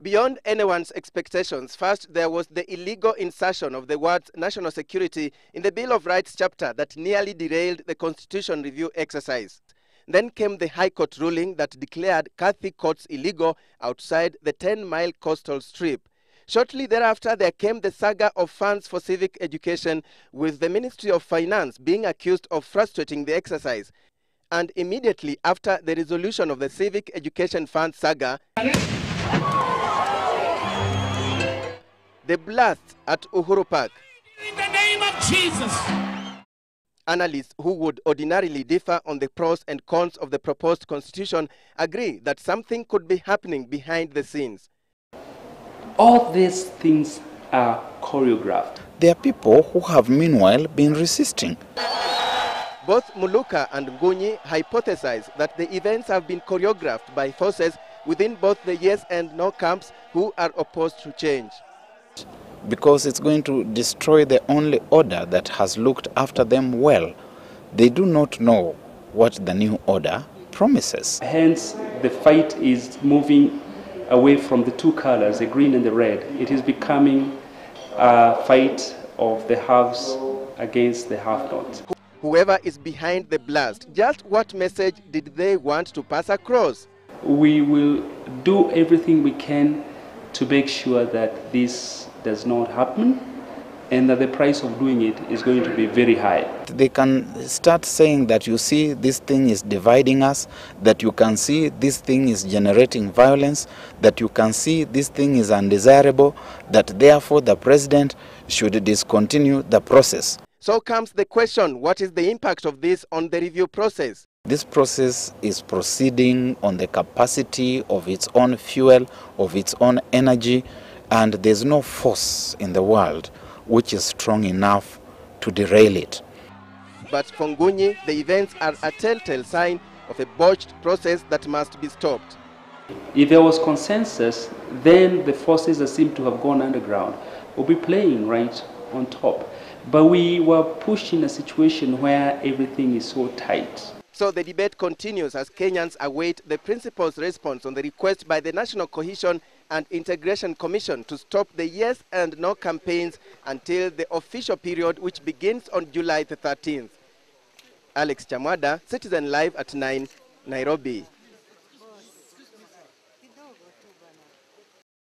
Beyond anyone's expectations, first there was the illegal insertion of the words national security in the Bill of Rights chapter that nearly derailed the Constitution review exercise. Then came the High Court ruling that declared Kadhi courts illegal outside the 10-mile coastal strip. Shortly thereafter, there came the saga of funds for civic education, with the Ministry of Finance being accused of frustrating the exercise. And immediately after the resolution of the civic education fund saga, the blast at Uhuru Park. In the name of Jesus. Analysts who would ordinarily differ on the pros and cons of the proposed constitution agree that something could be happening behind the scenes. All these things are choreographed. There are people who have meanwhile been resisting. Both Muluka and Ngunyi hypothesize that the events have been choreographed by forces within both the yes and no camps who are opposed to change. Because it's going to destroy the only order that has looked after them well. They do not know what the new order promises. Hence, the fight is moving away from the two colors, the green and the red. It is becoming a fight of the haves against the have-nots. Whoever is behind the blast, just what message did they want to pass across? We will do everything we can to make sure that this does not happen and that the price of doing it is going to be very high. They can start saying that, you see, this thing is dividing us, that you can see this thing is generating violence, that you can see this thing is undesirable, that therefore the president should discontinue the process. So comes the question, what is the impact of this on the review process? This process is proceeding on the capacity of its own fuel, of its own energy, and there's no force in the world which is strong enough to derail it. But for Ngunyi, the events are a telltale sign of a botched process that must be stopped. If there was consensus, then the forces that seem to have gone underground will be playing right on top. But we were pushed in a situation where everything is so tight. So the debate continues as Kenyans await the principal's response on the request by the National Cohesion and Integration Commission to stop the yes and no campaigns until the official period, which begins on July the 13th. Alex Chamwada, Citizen Live at 9, Nairobi.